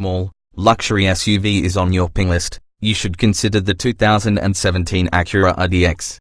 small, luxury SUV is on your ping list, you should consider the 2017 Acura RDX.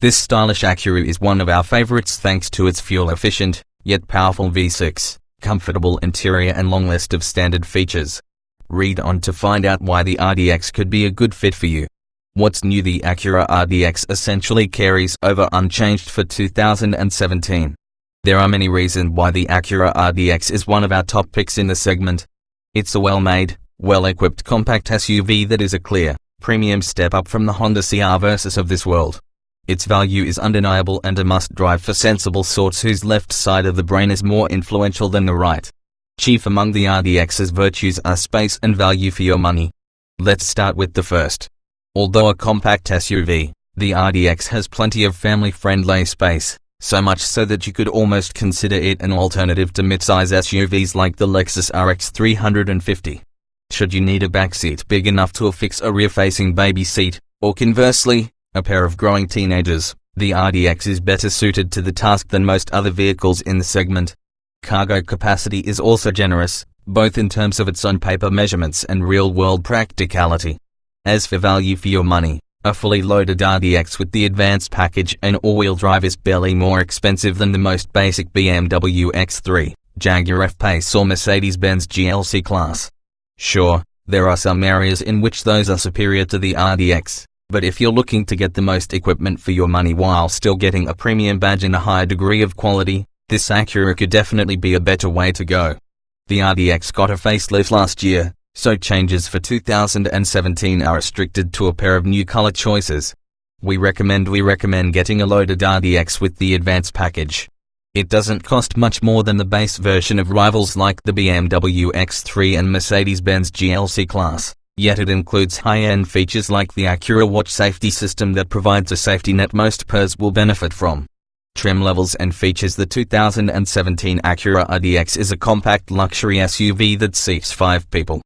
This stylish Acura is one of our favorites thanks to its fuel-efficient, yet powerful V6, comfortable interior and long list of standard features. Read on to find out why the RDX could be a good fit for you. What's new? The Acura RDX essentially carries over unchanged for 2017. There are many reasons why the Acura RDX is one of our top picks in the segment. It's a well-made, well-equipped compact SUV that is a clear, premium step up from the Honda CR Versus of this world. Its value is undeniable and a must-drive for sensible sorts whose left side of the brain is more influential than the right. Chief among the RDX's virtues are space and value for your money. Let's start with the first. Although a compact SUV, the RDX has plenty of family-friendly space, so much so that you could almost consider it an alternative to midsize SUVs like the Lexus RX 350. Should you need a backseat big enough to affix a rear-facing baby seat, or conversely, a pair of growing teenagers, the RDX is better suited to the task than most other vehicles in the segment. Cargo capacity is also generous, both in terms of its on-paper measurements and real-world practicality. As for value for your money, a fully loaded RDX with the advanced package and all-wheel drive is barely more expensive than the most basic BMW X3, Jaguar F-Pace or Mercedes-Benz GLC class. Sure, there are some areas in which those are superior to the RDX, but if you're looking to get the most equipment for your money while still getting a premium badge and a higher degree of quality, this Acura could definitely be a better way to go. The RDX got a facelift last year, so changes for 2017 are restricted to a pair of new color choices. We recommend getting a loaded RDX with the advanced package. It doesn't cost much more than the base version of rivals like the BMW X3 and Mercedes-Benz GLC class, yet it includes high-end features like the Acura Watch safety system that provides a safety net most pairs will benefit from. Trim levels and features. The 2017 Acura RDX is a compact luxury SUV that seats 5 people.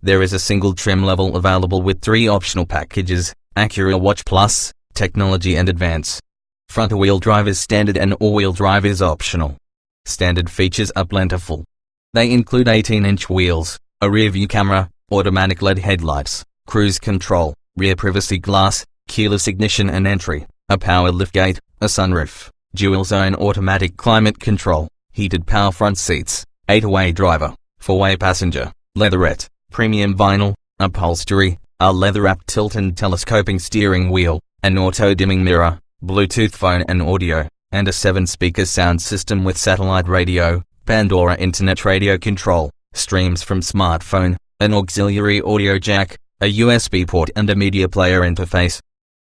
There is a single trim level available with 3 optional packages: Acura Watch Plus, Technology and Advance. Front-wheel drive is standard and all-wheel drive is optional. Standard features are plentiful. They include 18-inch wheels, a rear-view camera, automatic LED headlights, cruise control, rear privacy glass, keyless ignition and entry, a power liftgate, a sunroof, dual-zone automatic climate control, heated power front seats, 8-way driver, 4-way passenger, leatherette, premium vinyl, upholstery, a leather-wrapped tilt and telescoping steering wheel, an auto-dimming mirror, Bluetooth phone and audio, and a 7-speaker sound system with satellite radio, Pandora internet radio control, streams from smartphone, an auxiliary audio jack, a USB port and a media player interface.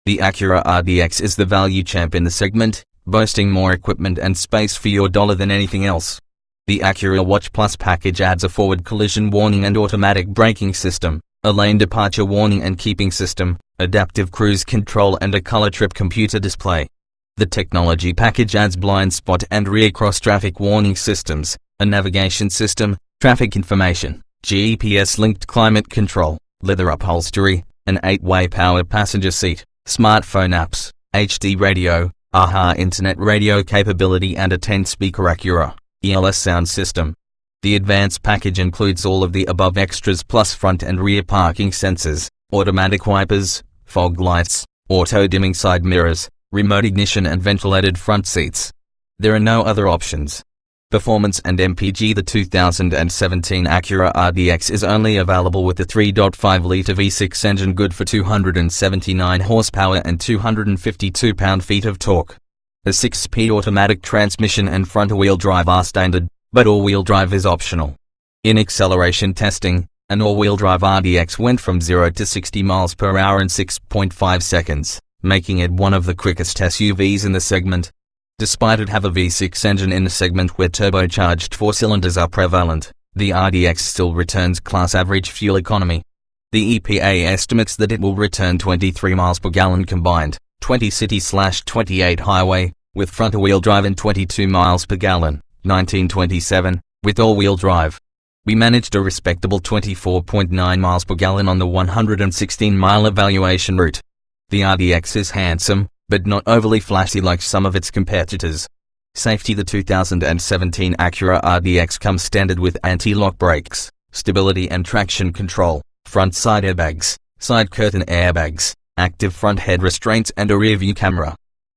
The Acura RDX is the value champ in the segment, boasting more equipment and space for your dollar than anything else. The Acura Watch Plus package adds a forward collision warning and automatic braking system, a lane departure warning and keeping system, adaptive cruise control and a color trip computer display. The technology package adds blind spot and rear cross traffic warning systems, a navigation system, traffic information, GPS-linked climate control, leather upholstery, an 8-way power passenger seat, smartphone apps, HD radio, AHA internet radio capability and a 10-speaker Acura ELS sound system. The advanced package includes all of the above extras plus front and rear parking sensors, automatic wipers, fog lights, auto-dimming side mirrors, remote ignition and ventilated front seats. There are no other options. Performance and MPG. The 2017 Acura RDX is only available with a 3.5-litre V6 engine good for 279 horsepower and 252 pound-feet of torque. A 6-speed automatic transmission and front-wheel drive are standard, but all-wheel drive is optional. In acceleration testing, an all-wheel drive RDX went from 0 to 60 miles per hour in 6.5 seconds, making it one of the quickest SUVs in the segment. Despite it have a V6 engine in a segment where turbocharged 4 cylinders are prevalent, the RDX still returns class average fuel economy. The EPA estimates that it will return 23 miles per gallon combined, 20 city/28 highway, with front-wheel drive and 22 miles per gallon, 1927, with all-wheel drive. We managed a respectable 24.9 miles per gallon on the 116-mile evaluation route. The RDX is handsome, but not overly flashy like some of its competitors. Safety. The 2017 Acura RDX comes standard with anti-lock brakes, stability and traction control, front side airbags, side curtain airbags, active front head restraints and a rear view camera.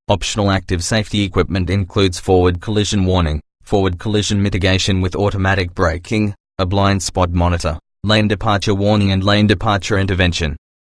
Optional active safety equipment includes forward collision warning, forward collision mitigation with automatic braking, a blind spot monitor, lane departure warning and lane departure intervention.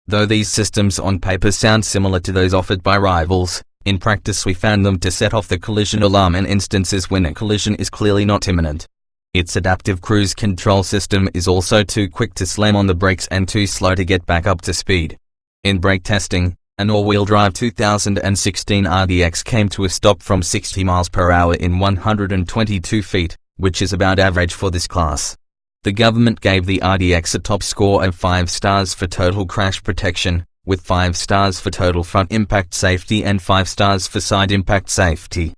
Though these systems on paper sound similar to those offered by rivals, in practice we found them to set off the collision alarm in instances when a collision is clearly not imminent. Its adaptive cruise control system is also too quick to slam on the brakes and too slow to get back up to speed. In brake testing, an all-wheel drive 2016 RDX came to a stop from 60 miles per hour in 122 feet, which is about average for this class. The government gave the RDX a top score of 5 stars for total crash protection, with 5 stars for total front impact safety and 5 stars for side impact safety.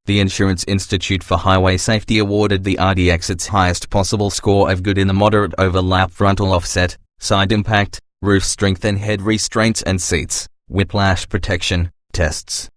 The Insurance Institute for Highway Safety awarded the RDX its highest possible score of good in the moderate overlap frontal offset, side impact, roof strength and head restraints and seats, whiplash protection, tests.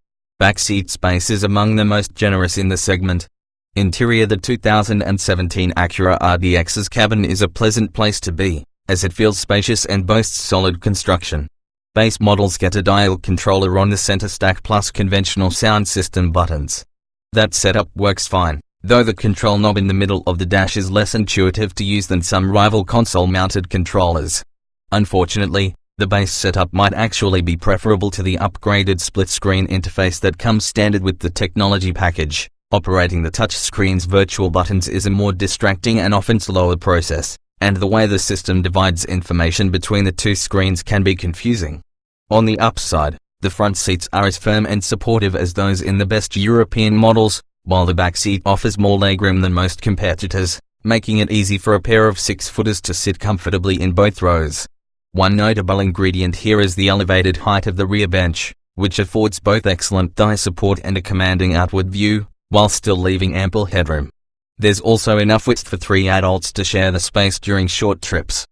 Backseat space is among the most generous in the segment. Interior: the 2017 Acura RDX's cabin is a pleasant place to be, as it feels spacious and boasts solid construction. Base models get a dial controller on the center stack plus conventional sound system buttons. That setup works fine, though the control knob in the middle of the dash is less intuitive to use than some rival console-mounted controllers. Unfortunately, the base setup might actually be preferable to the upgraded split-screen interface that comes standard with the technology package. Operating the touchscreen's virtual buttons is a more distracting and often slower process, and the way the system divides information between the two screens can be confusing. On the upside, the front seats are as firm and supportive as those in the best European models, while the back seat offers more legroom than most competitors, making it easy for a pair of 6-footers to sit comfortably in both rows. One notable ingredient here is the elevated height of the rear bench, which affords both excellent thigh support and a commanding outward view, while still leaving ample headroom. There's also enough width for 3 adults to share the space during short trips.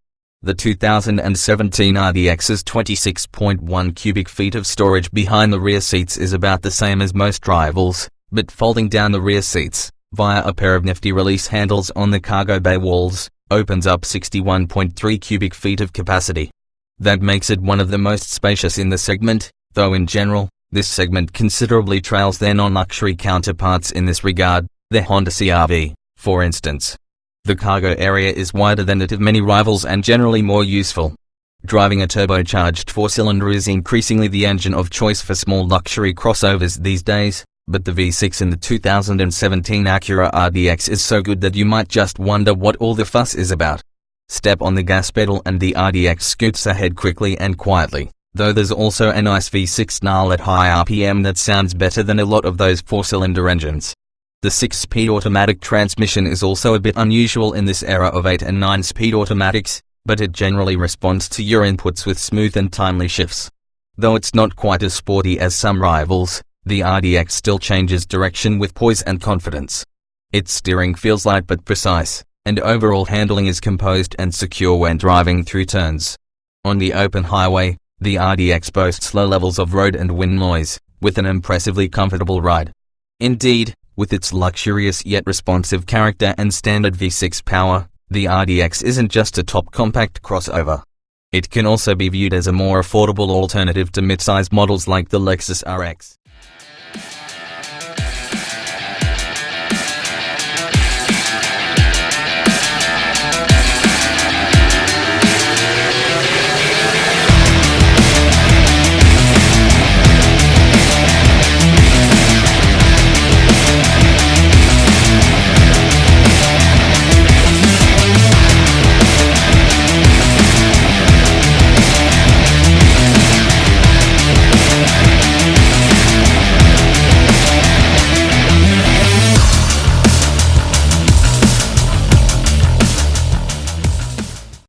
The 2017 RDX's 26.1 cubic feet of storage behind the rear seats is about the same as most rivals, but folding down the rear seats, via a pair of nifty release handles on the cargo bay walls, opens up 61.3 cubic feet of capacity. That makes it one of the most spacious in the segment, though in general, this segment considerably trails their non-luxury counterparts in this regard, the Honda CR-V, for instance. The cargo area is wider than that of many rivals and generally more useful. Driving a turbocharged 4-cylinder is increasingly the engine of choice for small luxury crossovers these days, but the V6 in the 2017 Acura RDX is so good that you might just wonder what all the fuss is about. Step on the gas pedal and the RDX scoots ahead quickly and quietly. Though there's also a nice V6 snarl at high RPM that sounds better than a lot of those 4-cylinder engines. The 6-speed automatic transmission is also a bit unusual in this era of 8 and 9-speed automatics, but it generally responds to your inputs with smooth and timely shifts. Though it's not quite as sporty as some rivals, the RDX still changes direction with poise and confidence. Its steering feels light but precise, and overall handling is composed and secure when driving through turns. On the open highway, the RDX boasts low levels of road and wind noise, with an impressively comfortable ride. Indeed, with its luxurious yet responsive character and standard V6 power, the RDX isn't just a top compact crossover. It can also be viewed as a more affordable alternative to mid-size models like the Lexus RX.